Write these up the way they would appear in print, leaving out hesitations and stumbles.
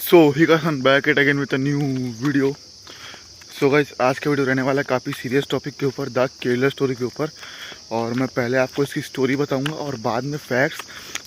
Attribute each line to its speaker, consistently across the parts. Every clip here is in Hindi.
Speaker 1: So he guys I am back at again with a new video. So guys आज का वीडियो रहने वाला है काफ़ी सीरियस टॉपिक के ऊपर, द केरला स्टोरी के ऊपर। और मैं पहले आपको इसकी स्टोरी बताऊंगा और बाद में फैक्ट्स,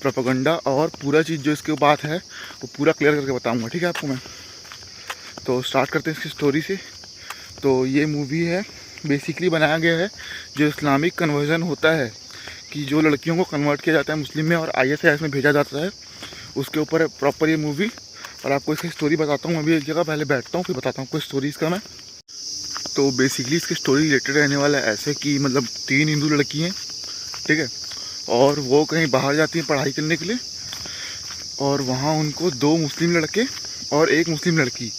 Speaker 1: प्रोपेगेंडा और पूरा चीज़ जो इसके बात है वो पूरा क्लियर करके बताऊंगा। ठीक है आपको मैं। तो स्टार्ट करते हैं इसकी स्टोरी से। तो ये मूवी है, बेसिकली बनाया गया है जो इस्लामिक कन्वर्जन होता है कि जो लड़कियों को कन्वर्ट किया जाता है मुस्लिम में और ISIS में भेजा जाता है, उसके ऊपर प्रॉपर ये मूवी। और आपको इसकी स्टोरी बताता हूँ। अभी एक जगह पहले बैठता हूँ फिर बताता हूँ आपको स्टोरी इसका मैं। तो बेसिकली इसकी स्टोरी रिलेटेड रहने वाला है ऐसे कि मतलब 3 हिंदू लड़की हैं, ठीक है, और वो कहीं बाहर जाती हैं पढ़ाई करने के लिए, और वहाँ उनको 2 मुस्लिम लड़के और 1 मुस्लिम लड़की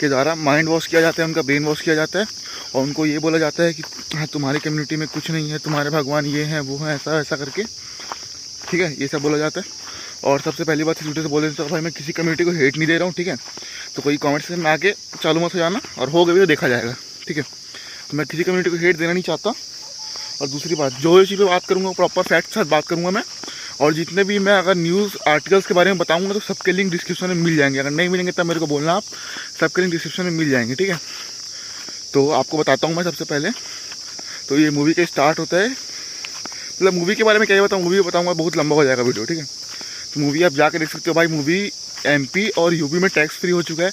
Speaker 1: के द्वारा माइंड वॉश किया जाता है, उनका ब्रेन वॉश किया जाता है। और उनको ये बोला जाता है कि हाँ तुम्हारी कम्युनिटी में कुछ नहीं है, तुम्हारे भगवान ये हैं वो हैं, ऐसा ऐसा करके, ठीक है, ये सब बोला जाता है। और सबसे पहली बात झूठे से बोल देते हैं भाई मैं किसी कम्युनिटी को हेट नहीं दे रहा हूँ, ठीक है, तो कोई कमेंट से में आके चालू मत हो जाना, और हो गए तो देखा जाएगा, ठीक है। तो मैं किसी कम्युनिटी को हेट देना नहीं चाहता। और दूसरी बात, जो इस चीज़ पर बात करूँगा प्रॉपर फैक्ट के साथ बात करूँगा मैं। और जितने भी मैं अगर न्यूज़ आर्टिकल्स के बारे में बताऊँगा तो सबके लिंक डिस्क्रिप्शन में मिल जाएंगे, अगर नहीं मिलेंगे तब मेरे को बोलना आप, सबके लिंक डिस्क्रिप्शन में मिल जाएंगे, ठीक है। तो आपको बताता हूँ मैं सबसे पहले। तो ये मूवी का स्टार्ट होता है, मतलब मूवी के बारे में क्या बताऊँ, मूवी बताऊँगा बहुत लंबा हो जाएगा वीडियो, ठीक है। तो मूवी आप जाकर देख सकते हो भाई। मूवी MP और UP में टैक्स फ्री हो चुका है,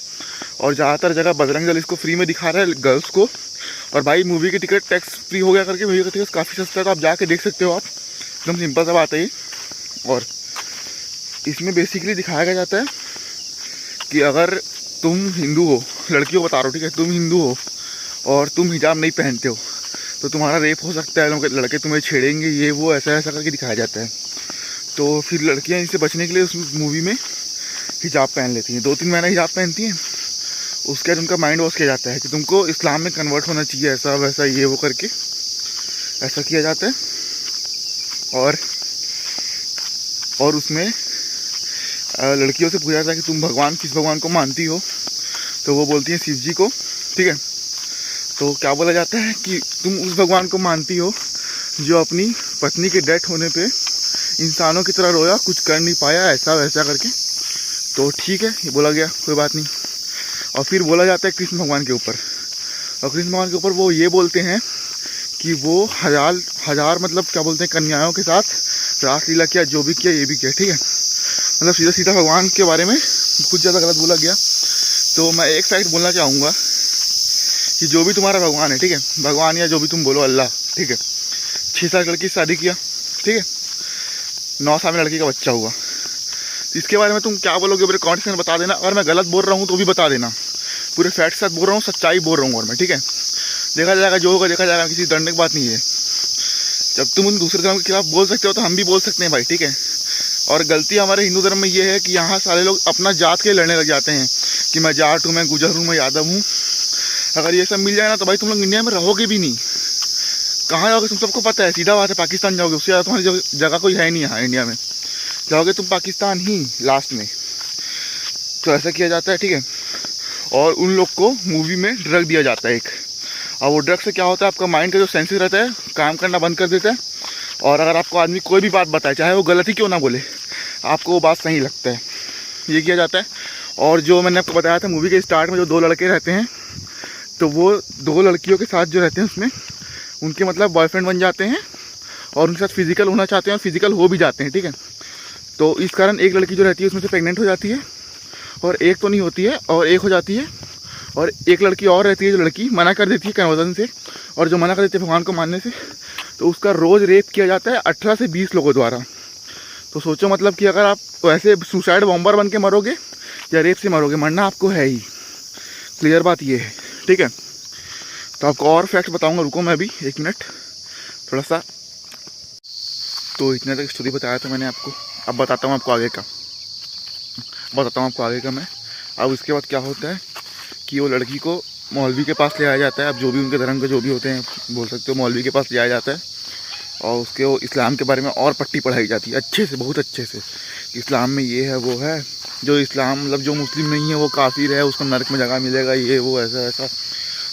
Speaker 1: और ज़्यादातर जगह बजरंग दल इसको फ्री में दिखा रहा है गर्ल्स को। और भाई मूवी की टिकट टैक्स फ्री हो गया करके मूवी का टिकट काफ़ी सस्ता है, तो आप जाके देख सकते हो आप, एकदम सिंपल सा बात है ये। और इसमें बेसिकली दिखाया गया जाता है कि अगर तुम हिंदू हो, लड़कियों को बता रहा हूँ, ठीक है, तुम हिंदू हो और तुम हिजाब नहीं पहनते हो तो तुम्हारा रेप हो सकता है, लड़के तुम्हें छेड़ेंगे, ये वो ऐसा ऐसा करके दिखाया जाता है। तो फिर लड़कियां इससे बचने के लिए उस मूवी में हिजाब पहन लेती हैं, 2-3 महीना हिजाब पहनती हैं। उसके बाद उनका माइंड वॉश किया जाता है कि तुमको इस्लाम में कन्वर्ट होना चाहिए, ऐसा वैसा ये वो करके ऐसा किया जाता है। और उसमें लड़कियों से पूछा जाता है कि तुम भगवान किस भगवान को मानती हो, तो वो बोलती हैं शिव जी को, ठीक है। तो क्या बोला जाता है कि तुम उस भगवान को मानती हो जो अपनी पत्नी के डेथ होने पे इंसानों की तरह रोया, कुछ कर नहीं पाया, ऐसा वैसा करके। तो ठीक है, ये बोला गया, कोई बात नहीं। और फिर बोला जाता है कृष्ण भगवान के ऊपर, और कृष्ण भगवान के ऊपर वो ये बोलते हैं कि वो हजार मतलब क्या बोलते हैं कन्याओं के साथ रासलीला किया, जो भी किया ये भी किया, ठीक है। मतलब सीधा सीधा भगवान के बारे में कुछ ज़्यादा गलत बोला गया। तो मैं एक साइड बोलना चाहूँगा कि जो भी तुम्हारा भगवान है, ठीक है, भगवान या जो भी तुम बोलो, अल्लाह, ठीक है, 6 साल लड़की से शादी किया, ठीक है, 9 साल में लड़की का बच्चा हुआ, तो इसके बारे में तुम क्या बोलोगे मेरे कमेंट सेक्शन में बता देना। अगर मैं गलत बोल रहा हूँ तो भी बता देना, पूरे फैक्ट के साथ बोल रहा हूँ, सच्चाई बोल रहा हूँ और मैं, ठीक है। देखा जाएगा, जो होगा देखा जाएगा, किसी डरने की बात नहीं है। जब तुम उन दूसरे धर्म के खिलाफ बोल सकते हो तो हम भी बोल सकते हैं भाई, ठीक है। और गलती हमारे हिंदू धर्म में ये है कि यहाँ सारे लोग अपना जात के लड़ने लग जाते हैं कि मैं जाट हूँ, मैं गुजर हूँ, मैं यादव हूँ। अगर ये सब मिल जाए ना तो भाई तुम लोग इंडिया में रहोगे भी नहीं, कहाँ जाओगे तुम सबको पता है, सीधा बात है, पाकिस्तान जाओगे, उससे ज़्यादा तुम्हारी जगह कोई है नहीं यहाँ इंडिया में, जाओगे तुम पाकिस्तान ही लास्ट में। तो ऐसा किया जाता है, ठीक है। और उन लोग को मूवी में ड्रग दिया जाता है एक, और वो ड्रग से क्या होता है, आपका माइंड का जो सेंसेस रहता है काम करना बंद कर देता है। और अगर आपको आदमी कोई भी बात बताए, चाहे वो गलत ही क्यों ना बोले, आपको वो बात सही लगता है, ये किया जाता है। और जो मैंने आपको बताया था मूवी के स्टार्ट में, जो 2 लड़के रहते हैं, तो वो 2 लड़कियों के साथ जो रहते हैं उसमें उनके मतलब बॉयफ्रेंड बन जाते हैं, और उनके साथ फिजिकल होना चाहते हैं और फिजिकल हो भी जाते हैं, ठीक है। तो इस कारण एक लड़की जो रहती है उसमें से प्रेग्नेंट हो जाती है, और एक तो नहीं होती है और एक हो जाती है। और एक लड़की और रहती है जो लड़की मना कर देती है कन्वर्जन से, और जो मना कर देती है भगवान को मानने से, तो उसका रोज़ रेप किया जाता है 18 से 20 लोगों द्वारा। तो सोचो मतलब कि अगर आप वैसे सुसाइड बॉम्बर बन के मरोगे या रेप से मरोगे, मरना आपको है ही, क्लियर बात ये है, ठीक है। तो आपको और फैक्ट बताऊंगा, रुको मैं अभी 1 मिनट थोड़ा सा। तो इतने तक स्टोरी बताया था मैंने आपको, अब बताता हूँ आपको आगे का, मैं। अब उसके बाद क्या होता है कि वो लड़की को मौलवी के पास ले आया जाता है, अब जो भी उनके धर्म के जो भी होते हैं बोल सकते हो, मौलवी के पास ले आया जाता है। और उसके वो इस्लाम के बारे में और पट्टी पढ़ाई जाती है अच्छे से, बहुत अच्छे से, इस्लाम में ये है वो है, जो इस्लाम मतलब जो मुस्लिम नहीं है वो काफिर है, उसको नरक में जगह मिलेगा, ये वो ऐसा ऐसा।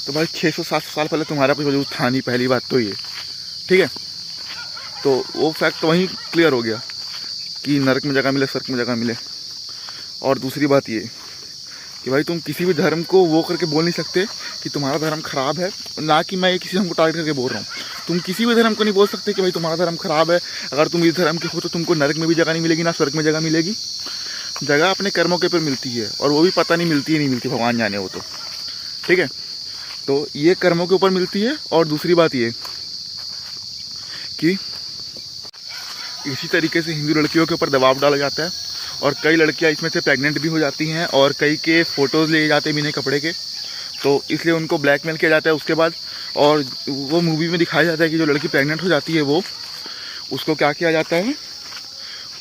Speaker 1: तो भाई 600-700 साल पहले तुम्हारा कुछ वजूद था नहीं, पहली बात तो ये, ठीक है। तो वो फैक्ट तो वहीं क्लियर हो गया कि नरक में जगह मिले, स्वर्ग में जगह मिले। और दूसरी बात ये कि भाई तुम किसी भी धर्म को वो करके बोल नहीं सकते कि तुम्हारा धर्म खराब है। ना कि मैं किसी धर्म को टारगेट करके बोल रहा हूँ, तुम किसी भी धर्म को नहीं बोल सकते कि भाई तुम्हारा धर्म खराब है। अगर तुम इस धर्म के हो तो तुमको नरक में भी जगह नहीं मिलेगी, ना स्वर्ग में जगह मिलेगी। जगह अपने कर्मों के ऊपर मिलती है, और वो भी पता नहीं मिलती है नहीं मिलती, भगवान जाने वो तो, ठीक है। तो ये कर्मों के ऊपर मिलती है। और दूसरी बात ये कि इसी तरीके से हिंदू लड़कियों के ऊपर दबाव डाला जाता है, और कई लड़कियां इसमें से प्रेग्नेंट भी हो जाती हैं, और कई के फ़ोटोज़ लिए जाते हैं बिना कपड़े के, तो इसलिए उनको ब्लैकमेल किया जाता है उसके बाद। और वो मूवी में दिखाया जाता है कि जो लड़की प्रेग्नेंट हो जाती है वो, उसको क्या किया जाता है,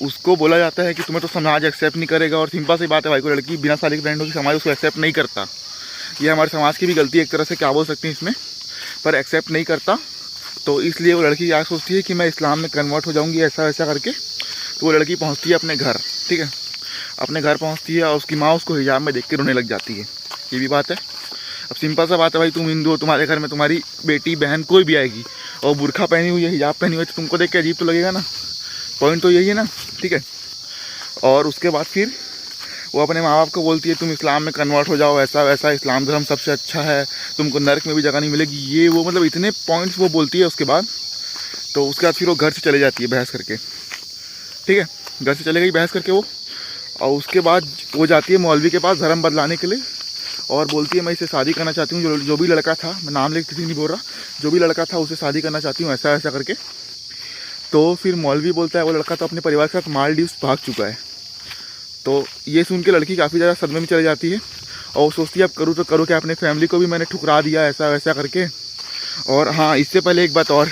Speaker 1: उसको बोला जाता है कि तुम्हें तो समाज एक्सेप्ट नहीं करेगा। और सिंपल सी बात है भाई, कोई लड़की बिना शादी की प्रेग्नेंट होगी, समाज उसको एक्सेप्ट नहीं करता। ये हमारे समाज की भी गलती है एक तरह से, क्या बोल सकते हैं इसमें, पर एक्सेप्ट नहीं करता। तो इसलिए वो लड़की क्या सोचती है कि मैं इस्लाम में कन्वर्ट हो जाऊंगी, ऐसा वैसा करके। तो वो लड़की पहुंचती है अपने घर, ठीक है, अपने घर पहुंचती है, और उसकी माँ उसको हिजाब में देख के रोने लग जाती है। ये भी बात है। अब सिंपल सा बात है भाई, तुम हिंदू हो, तुम्हारे घर में तुम्हारी बेटी बहन कोई भी आएगी और बुर्खा पहनी हुई है, हिजाब पहनी हुई है, तो तुमको देख के अजीब तो लगेगा ना। पॉइंट तो यही है ना, ठीक है। और उसके बाद फिर वो अपने माँ बाप को बोलती है तुम इस्लाम में कन्वर्ट हो जाओ, ऐसा वैसा, इस्लाम धर्म सबसे अच्छा है, तुमको नरक में भी जगह नहीं मिलेगी, ये वो, मतलब इतने पॉइंट्स वो बोलती है उसके बाद। तो उसके बाद फिर वो घर से चले जाती है बहस करके, ठीक है, घर से चले गई बहस करके वो। और उसके बाद वो जाती है मौलवी के पास धर्म बदलाने के लिए, और बोलती है मैं इसे शादी करना चाहती हूँ, जो भी लड़का था, मैं नाम लेकर किसी नहीं बोल रहा, जो भी लड़का था उसे शादी करना चाहती हूँ, ऐसा ऐसा करके। तो फिर मौलवी बोलता है वो लड़का तो अपने परिवार के साथ मालदीव्स भाग चुका है। तो ये सुन के लड़की काफ़ी ज़्यादा सदमे में चली जाती है, और वो सोचती है अब करूँ तो करूँ क्या, अपने फैमिली को भी मैंने ठुकरा दिया, ऐसा वैसा करके। और हाँ, इससे पहले एक बात और,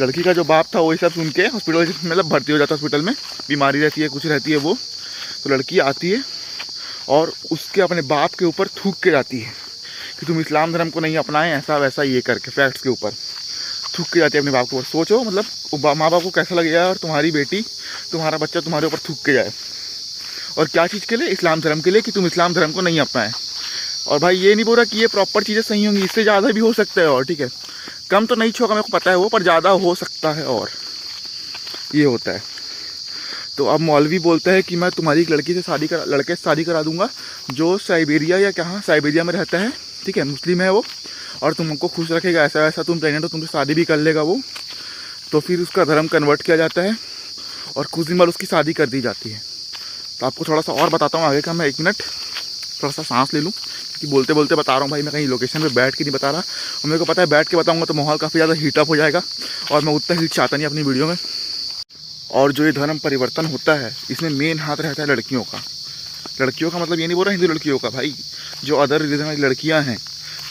Speaker 1: लड़की का जो बाप था वो ये सब सुन के हॉस्पिटल, मतलब भर्ती हो जाता है हॉस्पिटल में, बीमारी रहती है, कुछ रहती है वो। तो लड़की आती है और उसके अपने बाप के ऊपर थूक के जाती है कि तुम इस्लाम धर्म को नहीं अपनाएं, ऐसा वैसा, ये करके फैक्ट्स के ऊपर थूक के जाती है अपने बाप के ऊपर। सोचो मतलब माँ बाप को कैसा लगेगा, और तुम्हारी बेटी, तुम्हारा बच्चा तुम्हारे ऊपर थूक के जाए, और क्या चीज़ के लिए, इस्लाम धर्म के लिए, कि तुम इस्लाम धर्म को नहीं अपनाएं। और भाई ये नहीं बोल रहा कि ये प्रॉपर चीज़ें सही होंगी, इससे ज़्यादा भी हो सकता है, और ठीक है, कम तो नहीं होगा, मेरे को पता है वो, पर ज़्यादा हो सकता है, और ये होता है। तो अब मौलवी बोलता है कि मैं तुम्हारी एक लड़के से शादी करा दूंगा, जो साइबेरिया या कहाँ साइबेरिया में रहता है, ठीक है, मुस्लिम है वो, और तुमको खुश रखेगा, ऐसा वैसा, तुम प्रेग्नेंट हो, तुमसे शादी भी कर लेगा वो। तो फिर उसका धर्म कन्वर्ट किया जाता है, और कुछ दिन बाद उसकी शादी कर दी जाती है। तो आपको थोड़ा सा और बताता हूँ आगे का, मैं 1 मिनट थोड़ा सा सांस ले लूँ, कि बोलते बोलते बता रहा हूँ भाई, मैं कहीं लोकेशन पे बैठ के नहीं बता रहा, और मेरे को पता है बैठ के बताऊँगा तो माहौल काफ़ी ज़्यादा हीटअप हो जाएगा, और मैं उतना हीट चाहता नहीं अपनी वीडियो में। और जो ये धर्म परिवर्तन होता है, इसमें मेन हाथ रहता है लड़कियों का। लड़कियों का मतलब ये नहीं बोल रहा हिंदू लड़कियों का, भाई जो अदर रिलीजन वाली लड़कियाँ हैं,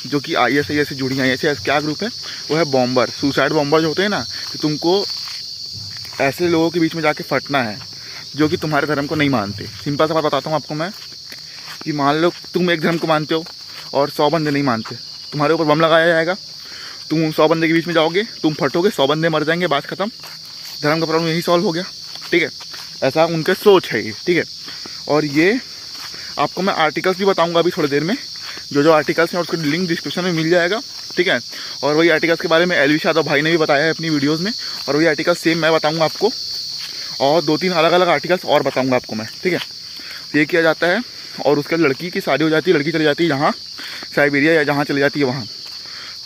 Speaker 1: जो कि IS से जुड़ी हैं, ऐसे क्या ग्रुप है, वो है बॉम्बर, सुसाइड बॉम्बर जो होते हैं ना, कि तुमको ऐसे लोगों के बीच में जाके फटना है जो कि तुम्हारे धर्म को नहीं मानते। सिंपल सा बात बताता हूँ आपको मैं, कि मान लो तुम एक धर्म को मानते हो और 100 बंदे नहीं मानते, तुम्हारे ऊपर बम लगाया जाएगा, तुम 100 बंदे के बीच में जाओगे, तुम फटोगे, 100 बंदे मर जाएंगे, बात खत्म, धर्म का प्रॉब्लम यही सॉल्व हो गया, ठीक है। ऐसा उनके सोच है ये, ठीक है। और ये आपको मैं आर्टिकल्स भी बताऊंगा अभी थोड़ी देर में, जो आर्टिकल्स हैं उसका लिंक डिस्क्रिप्शन में मिल जाएगा, ठीक है। और वही आर्टिकल्स के बारे में एलवी यादव भाई ने भी बताया है अपनी वीडियोज़ में, और वही आर्टिकल्स सेम मैं बताऊँगा आपको, और 2-3 अलग अलग आर्टिकल्स और बताऊँगा आपको मैं, ठीक है। ये किया जाता है, और उसके लड़की की शादी हो जाती है, लड़की चली जाती है यहाँ साइबेरिया या जहाँ चली जाती है वहाँ,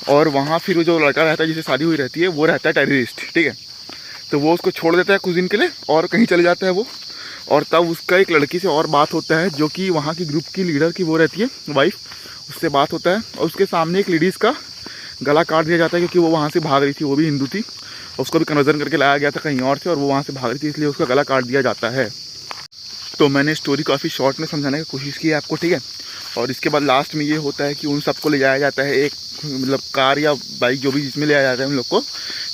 Speaker 1: और वहाँ फिर जो लड़का रहता है जिसे शादी हुई रहती है वो रहता है टेररिस्ट, ठीक है। तो वो उसको छोड़ देता है कुछ दिन के लिए और कहीं चले जाता है वो, और तब उसका एक लड़की से और बात होता है जो कि वहाँ की ग्रुप की लीडर की वो रहती है वाइफ, उससे बात होता है, और उसके सामने एक लेडीज़ का गला काट दिया जाता है, क्योंकि वो वहाँ से भाग रही थी, वो भी हिंदू थी, उसको भी कन्वर्जन करके लाया गया था कहीं और से, और वो वहाँ से भाग रही थी, इसलिए उसका गला काट दिया जाता है। तो मैंने स्टोरी काफ़ी शॉर्ट में समझाने की कोशिश की है आपको, ठीक है। और इसके बाद लास्ट में ये होता है कि उन सबको ले जाया जाता है एक, मतलब कार या बाइक जो भी जिसमें ले जाया जाता है उन लोग को,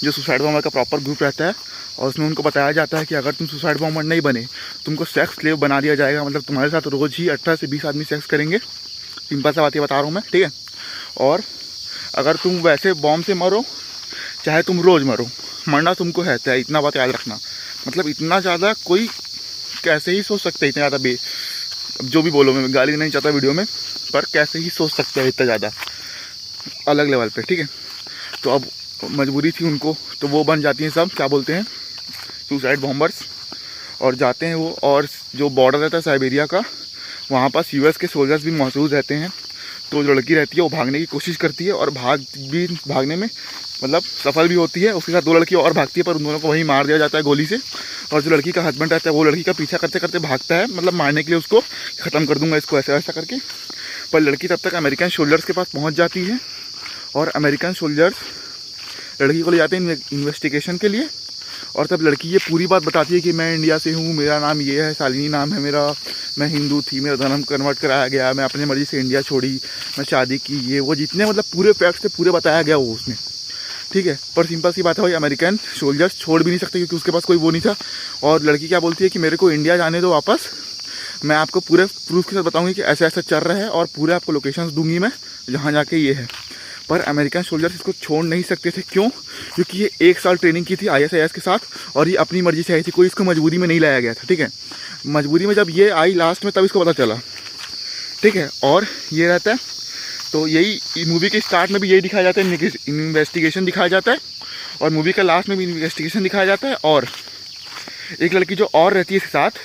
Speaker 1: जो सुसाइड बॉम्बर का प्रॉपर ग्रुप रहता है, और उसमें उनको बताया जाता है कि अगर तुम सुसाइड बॉम्बर नहीं बने, तुमको सेक्स स्लेव बना दिया जाएगा, मतलब तुम्हारे साथ रोज़ ही 18 से 20 आदमी सेक्स करेंगे, सिंपल सा बात ये बता रहा हूँ मैं, ठीक है। और अगर तुम वैसे बॉम्ब से मरो, चाहे तुम रोज़ मरो, मरना तुमको है, इतना बात याद रखना। मतलब इतना ज़्यादा कोई कैसे ही सोच सकते हैं, इतना ज़्यादा जो भी बोलो, मैं गाली नहीं चाहता वीडियो में, पर कैसे ही सोच सकते हैं इतना ज़्यादा अलग लेवल पे, ठीक है। तो अब मजबूरी थी उनको, तो वो बन जाती हैं सब, क्या बोलते हैं, सुसाइड बॉम्बर्स, और जाते हैं वो, और जो बॉर्डर रहता है साइबेरिया का, वहाँ पास यूएस के सोल्जर्स भी मौजूद रहते हैं। तो जो लड़की रहती है वो भागने की कोशिश करती है और भागने में मतलब सफल भी होती है। उसके साथ 2 लड़की और भागती है, पर उन दोनों को वहीं मार दिया जाता है गोली से। और जो लड़की का हस्बैंड रहता है वो लड़की का पीछा करते करते भागता है, मतलब मारने के लिए, उसको ख़त्म कर दूंगा इसको, ऐसा ऐसा करके। पर लड़की तब तक अमेरिकन सोल्जर्स के पास पहुंच जाती है और अमेरिकन सोल्जर्स लड़की को ले जाते हैं इन्वेस्टिगेशन के लिए। और तब लड़की ये पूरी बात बताती है कि मैं इंडिया से हूँ, मेरा नाम ये है, शालिनी नाम है मेरा, मैं हिंदू थी, मेरा धर्म कन्वर्ट कराया गया, मैं अपनी मर्ज़ी से इंडिया छोड़ी, मैं शादी की, ये वो जितने मतलब पूरे फैक्ट्स थे पूरे बताया गया वो उसने, ठीक है। पर सिंपल सी बात है भाई, अमेरिकन सोल्जर्स छोड़ भी नहीं सकते क्योंकि उसके पास कोई वो नहीं था। और लड़की क्या बोलती है कि मेरे को इंडिया जाने दो वापस, मैं आपको पूरे प्रूफ के साथ बताऊंगी कि ऐसा ऐसा चल रहा है और पूरे आपको लोकेशंस दूंगी मैं जहाँ जाके ये है। पर अमेरिकन सोल्जर्स इसको छोड़ नहीं सकते थे। क्यों? क्योंकि ये 1 साल ट्रेनिंग की थी ISIS के साथ और ये अपनी मर्जी से आई थी, कोई इसको मजबूरी में नहीं लाया गया था, ठीक है। मजबूरी में जब ये आई लास्ट में तब इसको पता चला, ठीक है। और ये रहता है, तो यही मूवी के स्टार्ट में भी यही दिखाया जाता है, इन्वेस्टिगेशन दिखाया जाता है और मूवी का लास्ट में भी इन्वेस्टिगेशन दिखाया जाता है। और एक लड़की जो और रहती है इसके साथ,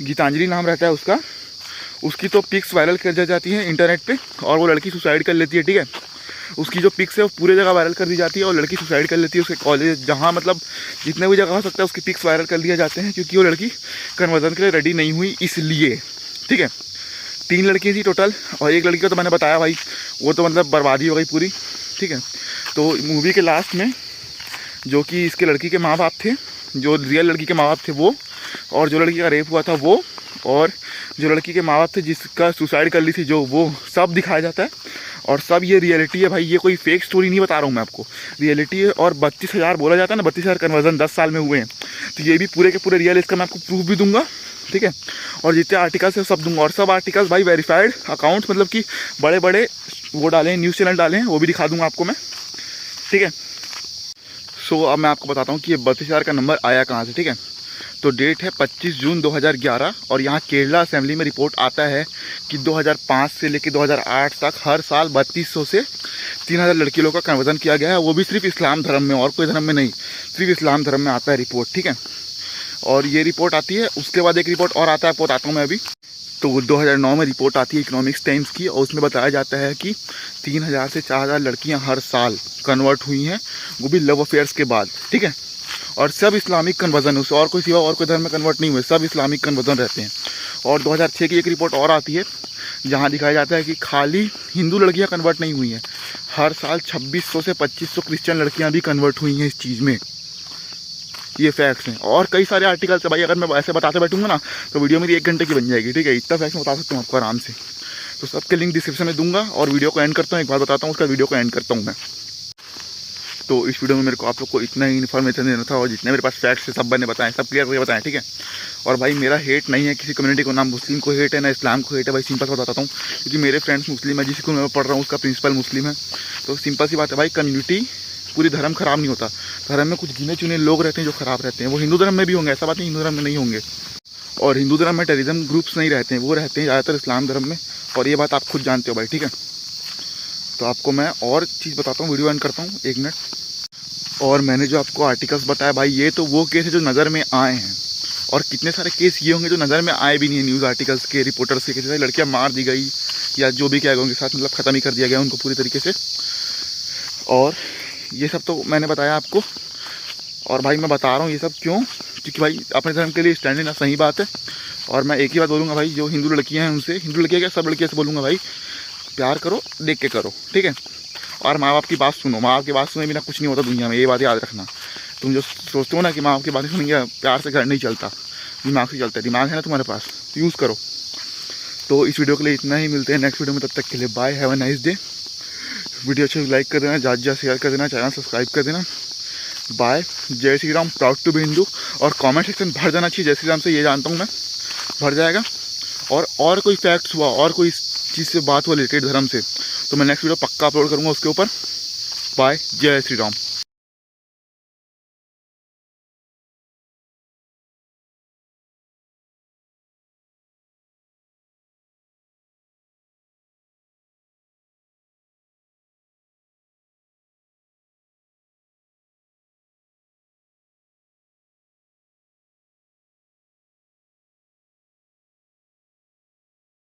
Speaker 1: गीतांजलि नाम रहता है उसका, उसकी तो पिक्स वायरल कर जाती है इंटरनेट पे और वो लड़की सुसाइड कर लेती है, ठीक है। उसकी जो पिक्स है वो पूरे जगह वायरल कर दी जाती है और लड़की सुसाइड कर लेती है। उसके कॉलेज जहाँ मतलब जितने भी जगह हो सकता है उसकी पिक्स वायरल कर दिए जाते हैं क्योंकि वो लड़की कन्वर्जन के लिए रेडी नहीं हुई इसलिए, ठीक है। 3 लड़कियाँ थी टोटल और एक लड़की को तो मैंने बताया भाई वो तो मतलब बर्बादी हो गई पूरी, ठीक है। तो मूवी के लास्ट में जो कि इसके लड़की के माँ बाप थे, जो रियल लड़की के माँ बाप थे वो, और जो लड़की का रेप हुआ था वो, और जो लड़की के माँ बाप थे जिसका सुसाइड कर ली थी जो, वो सब दिखाया जाता है। और सब ये रियलिटी है भाई, ये कोई फेक स्टोरी नहीं बता रहा हूँ मैं आपको, रियलिटी है। और 32,000 बोला जाता है ना, 32,000 कन्वर्जन 10 साल में हुए हैं, तो ये भी पूरे के पूरे रियल, इसका मैं आपको प्रूफ भी दूंगा, ठीक है। और जितने आर्टिकल्स है सब दूंगा और सब आर्टिकल्स भाई वेरीफाइड अकाउंट्स, मतलब कि बड़े बड़े वो डाले हैं, न्यूज़ चैनल डाले हैं, वो भी दिखा दूंगा आपको मैं, ठीक है। सो अब मैं आपको बताता हूँ कि ये 32,000 का नंबर आया कहाँ से, ठीक है। तो डेट है 25 जून 2011 और यहाँ केरला असेंबली में रिपोर्ट आता है कि 2005 से लेकर 2008 तक हर साल 3200 से 3000 लड़की लोगों का कन्वर्जन किया गया है, वो भी सिर्फ इस्लाम धर्म में, और कोई धर्म में नहीं, सिर्फ इस्लाम धर्म में आता है रिपोर्ट, ठीक है। और ये रिपोर्ट आती है, उसके बाद एक रिपोर्ट और आता है, आपको बताता हूँ मैं अभी। तो 2009 में रिपोर्ट आती है इकोनॉमिक्स टाइम्स की और उसमें बताया जाता है कि 3000 से 4000 लड़कियाँ हर साल कन्वर्ट हुई हैं, वो भी लव अफेयर्स के बाद, ठीक है। और सब इस्लामिक कन्वर्जन, उससे और कोई सिवा और कोई धर्म में कन्वर्ट नहीं हुए, सब इस्लामिक कन्वर्जन रहते हैं। और 2006 की एक रिपोर्ट और आती है जहां दिखाया जाता है कि खाली हिंदू लड़कियां कन्वर्ट नहीं हुई हैं, हर साल 2600 से 2500 क्रिश्चियन लड़कियां भी कन्वर्ट हुई हैं इस चीज़ में। ये फैक्ट्स हैं और कई सारे आर्टिकल्स है भाई, अगर मैं ऐसे बताते बैठूंगा ना तो वीडियो मेरी 1 घंटे की बन जाएगी, ठीक है। इतना फैक्ट्स मैं बता सकता हूँ आपको आराम से। तो सबके लिंक डिस्क्रिप्शन में दूंगा और वीडियो को एंड करता हूँ, एक बार बताता हूँ उसका, वीडियो को एंड करता हूँ मैं। तो इस वीडियो में मेरे को आप लोग को इतना ही इन्फॉर्मेशन देना था और जितने मेरे पास फैक्ट्स है सब मैंने बताएं, सब क्लियर करके बताएं, ठीक है। और भाई मेरा हेट नहीं है किसी कम्युनिटी को, ना मुस्लिम को हेट है ना इस्लाम को हेट है भाई, सिंपल सा बताता हूँ। क्योंकि मेरे फ्रेंड्स मुस्लिम है, जिस स्कूल में मैं पढ़ रहा हूँ उसका प्रिंसिपल मुस्लिम है। तो सिंपल सी बात है भाई, कम्युनिटी पूरी धर्म खराब नहीं होता, धर्म में कुछ गिने चुने लोग रहते हैं जो खराब रहते हैं, वो हिंदू धर्म में भी होंगे, ऐसा बात नहीं हिंदू धर्म में नहीं होंगे। और हिंदू धर्म में टेररिज्म ग्रुप्स नहीं रहते हैं, वो रहते हैं ज़्यादातर इस्लाम धर्म में, और ये बात आप खुद जानते हो भाई, ठीक है। तो आपको मैं और चीज़ बताता हूँ, वीडियो एंड करता हूँ 1 मिनट। और मैंने जो आपको आर्टिकल्स बताया भाई, ये तो वो केस है जो नज़र में आए हैं, और कितने सारे केस ये होंगे जो नज़र में आए भी नहीं है न्यूज़ आर्टिकल्स के, रिपोर्टर्स के, जैसे लड़कियां मार दी गई या जो भी क्या उनके साथ मतलब ख़त्म ही कर दिया गया उनको पूरी तरीके से। और ये सब तो मैंने बताया आपको। और भाई मैं बता रहा हूँ ये सब क्यों, क्योंकि भाई अपने धर्म के लिए स्टैंड लेना सही बात है। और मैं एक ही बात बोलूँगा भाई, जो हिंदू लड़कियाँ हैं उनसे, हिंदू लड़कियाँ क्या सब लड़कियों से बोलूँगा भाई, प्यार करो, देख के करो, ठीक है। और माँ बाप की बात सुनो, माँ बाप की बात सुने बिना कुछ नहीं होता दुनिया में, ये बात याद रखना। तुम जो सोचते हो ना कि माँ बाप की बातें सुनेंगे, प्यार से घर नहीं चलता, दिमाग से चलता है। दिमाग है ना तुम्हारे पास तो यूज़ करो। तो इस वीडियो के लिए इतना ही, मिलते हैं नेक्स्ट वीडियो में, तब तक के लिए bye, have a nice day. Video अच्छे लाइक कर देना, ज़्यादा शेयर कर देना, चैनल सब्सक्राइब कर देना। बाय, जय Shri Ram, proud to be Hindu. और कमेंट सेक्शन भर जाना चाहिए जय श्री राम से, ये जानता हूँ मैं, भर जाएगा। और कोई फैक्ट्स हुआ और कोई चीज़ से बात हुआ रिलेटेड धर्म से तो मैं नेक्स्ट वीडियो पक्का अपलोड करूँगा उसके ऊपर। बाय, जय श्री राम।